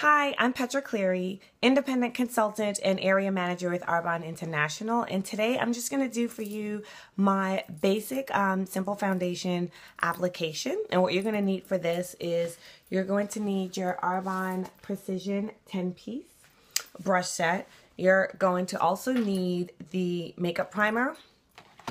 Hi, I'm Petra Cleary, independent consultant and area manager with Arbonne International. And today I'm just going to do for you my basic simple foundation application. And what you're going to need for this is you're going to need your Arbonne Precision 10-piece brush set. You're going to also need the makeup primer.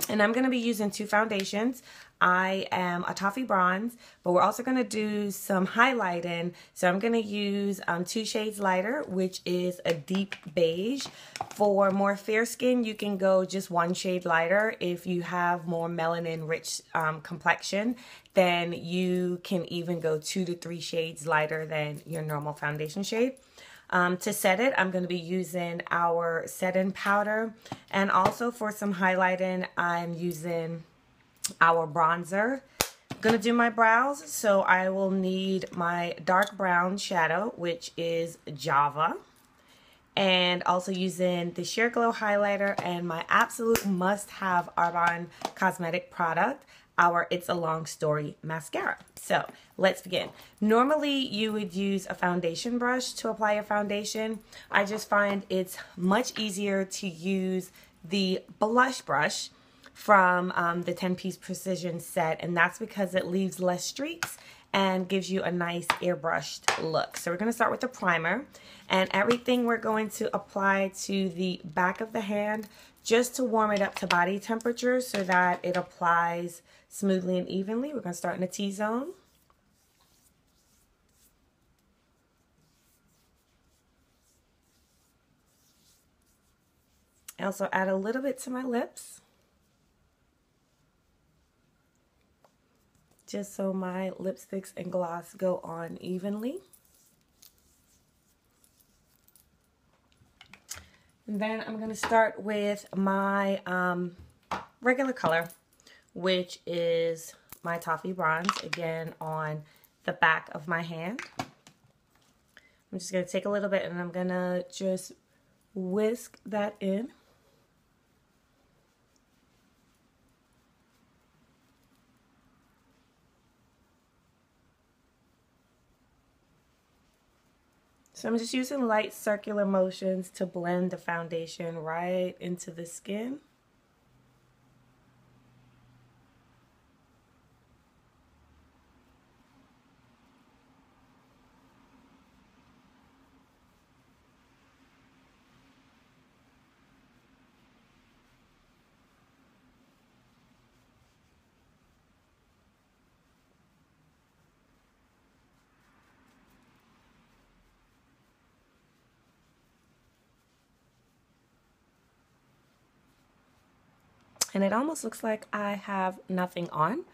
And I'm going to be using two foundations. I am a toffee bronze, but we're also going to do some highlighting. So I'm going to use 2 shades lighter, which is a deep beige. For more fair skin, you can go just 1 shade lighter. If you have more melanin rich complexion, then you can even go 2 to 3 shades lighter than your normal foundation shade. To set it, I'm going to be using our set-in powder, and also for some highlighting, I'm using our bronzer. I'm going to do my brows, so I will need my dark brown shadow, which is Java, and also using the Sheer Glow highlighter and my absolute must-have Arbonne cosmetic product, our It's a Long Story mascara. So let's begin. Normally you would use a foundation brush to apply your foundation. I just find it's much easier to use the blush brush from the 10-piece precision set, and that's because it leaves less streaks and gives you a nice airbrushed look. So we're going to start with the primer, and everything we're going to apply to the back of the hand just to warm it up to body temperature so that it applies smoothly and evenly. We're going to start in the T-zone. I also add a little bit to my lips, just so my lipsticks and gloss go on evenly. And then I'm going to start with my regular color, which is my toffee bronze, again on the back of my hand. I'm just going to take a little bit and I'm going to just whisk that in. So I'm just using light circular motions to blend the foundation right into the skin. And it almost looks like I have nothing on,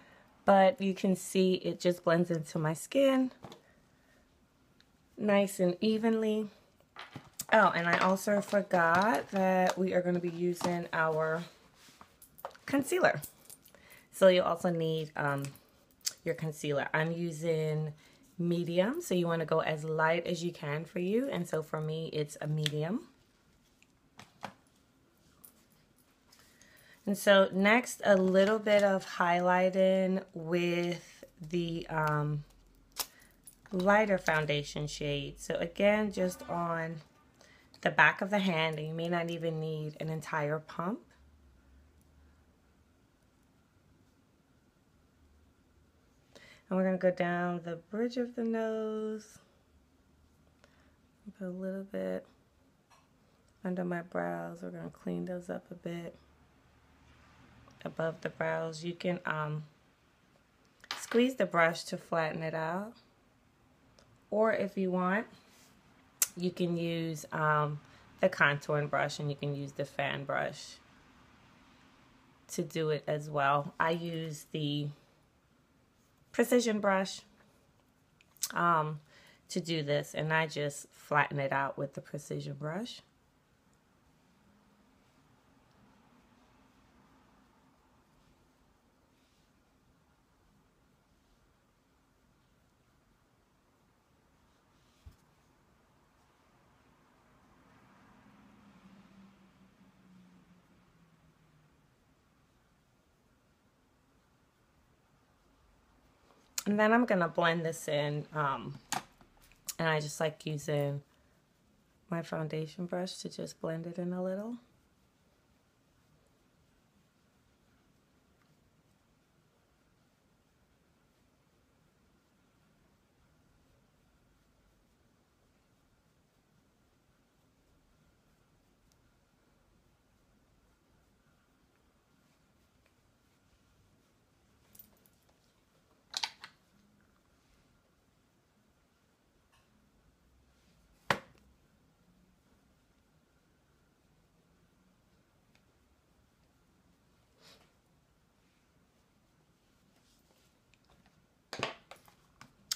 but you can see it just blends into my skin nice and evenly. Oh, and I also forgot that we are going to be using our concealer. So you'll also need your concealer. I'm using medium, so you want to go as light as you can for you, and so for me it's a medium. And so next, a little bit of highlighting with the lighter foundation shade. So again, just on the back of the hand, and you may not even need an entire pump. And we're going to go down the bridge of the nose, put a little bit under my brows. We're going to clean those up a bit. Above the brows, you can squeeze the brush to flatten it out, or if you want, you can use the contouring brush, and you can use the fan brush to do it as well. I use the precision brush to do this, and I just flatten it out with the precision brush. And then I'm going to blend this in And I just like using my foundation brush to just blend it in a little.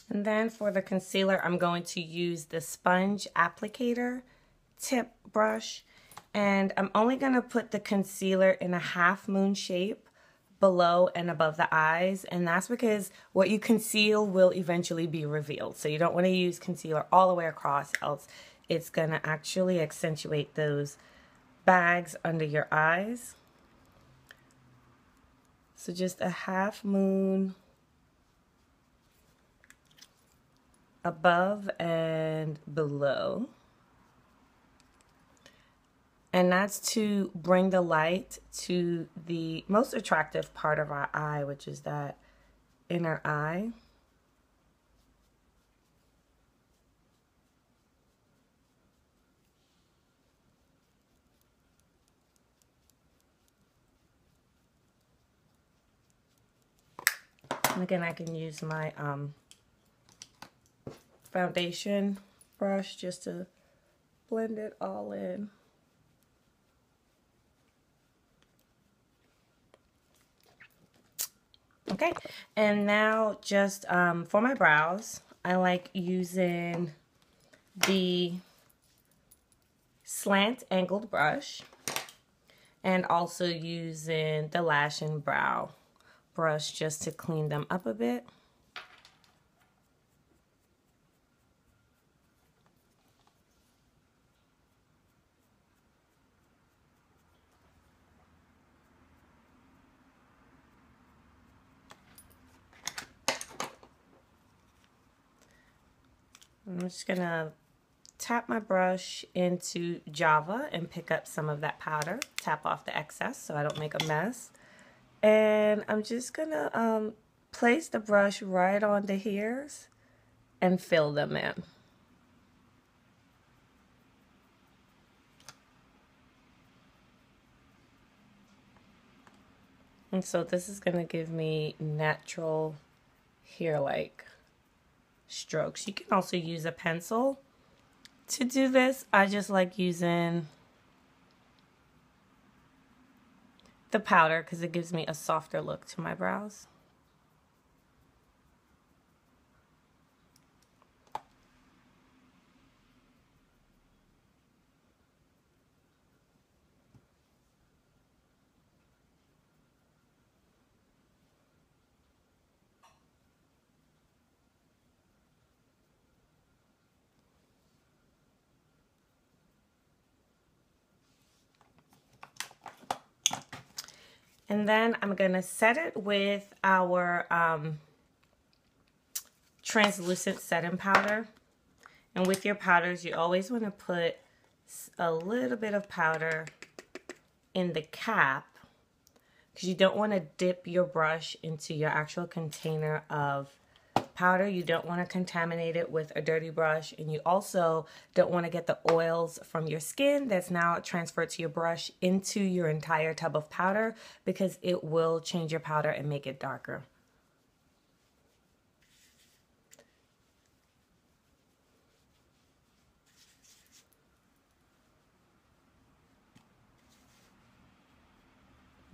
And then for the concealer, I'm going to use the sponge applicator tip brush. And I'm only going to put the concealer in a half moon shape below and above the eyes. And that's because what you conceal will eventually be revealed. So you don't want to use concealer all the way across, else it's going to actually accentuate those bags under your eyes. So just a half moon above and below. And that's to bring the light to the most attractive part of our eye, which is that inner eye. And again, I can use my foundation brush just to blend it all in. Okay, and now just for my brows, I like using the slant angled brush and also using the Lash and Brow brush just to clean them up a bit. I'm just gonna tap my brush into Java and pick up some of that powder, tap off the excess so I don't make a mess. And I'm just gonna place the brush right on the hairs and fill them in. And so this is gonna give me natural hair-like strokes. You can also use a pencil to do this. I just like using the powder because it gives me a softer look to my brows. And then I'm going to set it with our translucent setting powder. And with your powders, you always want to put a little bit of powder in the cap because you don't want to dip your brush into your actual container of powder. You don't want to contaminate it with a dirty brush, and you also don't want to get the oils from your skin that's now transferred to your brush into your entire tub of powder because it will change your powder and make it darker.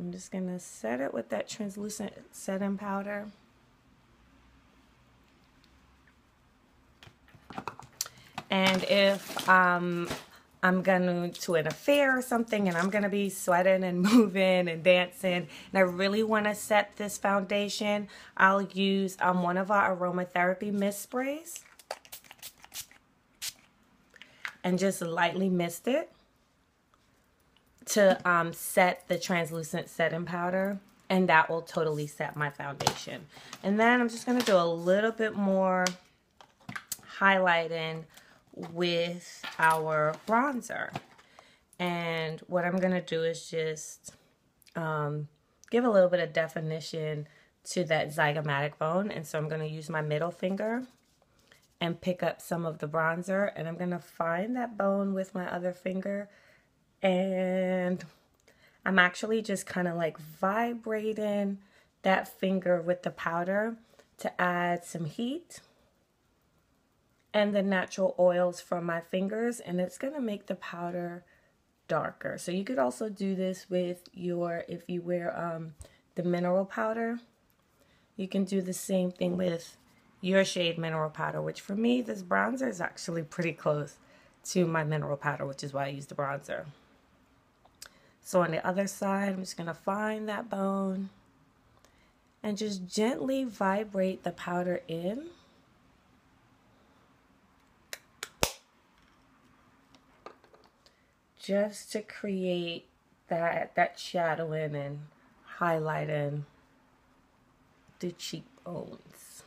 I'm just going to set it with that translucent setting powder. And if I'm going to an affair or something and I'm going to be sweating and moving and dancing and I really want to set this foundation, I'll use one of our aromatherapy mist sprays and just lightly mist it to set the translucent setting powder, and that will totally set my foundation. And then I'm just going to do a little bit more highlighting with our bronzer. And what I'm going to do is just give a little bit of definition to that zygomatic bone. And so I'm going to use my middle finger and pick up some of the bronzer. And I'm going to find that bone with my other finger. And I'm actually just kind of like vibrating that finger with the powder to add some heat and the natural oils from my fingers. And it's going to make the powder darker. So you could also do this with your, if you wear the mineral powder, you can do the same thing with your shade mineral powder, which for me, this bronzer is actually pretty close to my mineral powder, which is why I use the bronzer. So on the other side, I'm just going to find that bone and just gently vibrate the powder in. Just to create that shadowing and highlighting the cheekbones.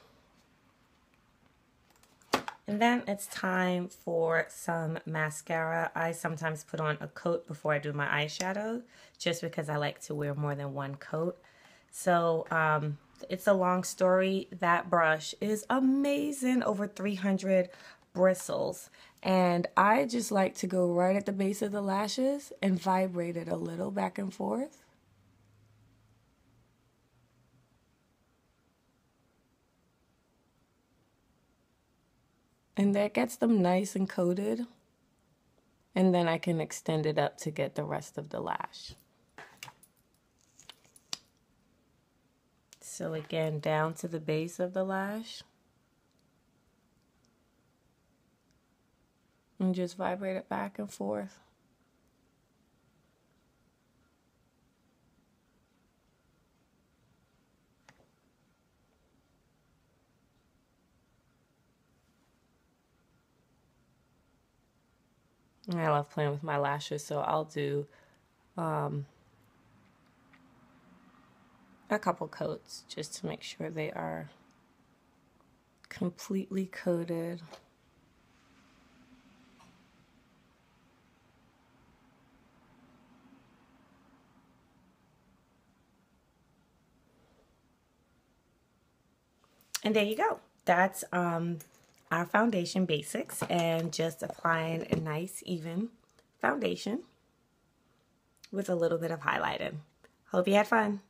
And then it's time for some mascara. I sometimes put on a coat before I do my eyeshadow, just because I like to wear more than one coat. So it's a long story. That brush is amazing, over 300 bristles. And I just like to go right at the base of the lashes and vibrate it a little back and forth. And that gets them nice and coated. And then I can extend it up to get the rest of the lash. So again, down to the base of the lash. And just vibrate it back and forth. I love playing with my lashes, so I'll do a couple coats just to make sure they are completely coated. And there you go. That's our foundation basics, and just applying a nice even foundation with a little bit of highlighting. Hope you had fun.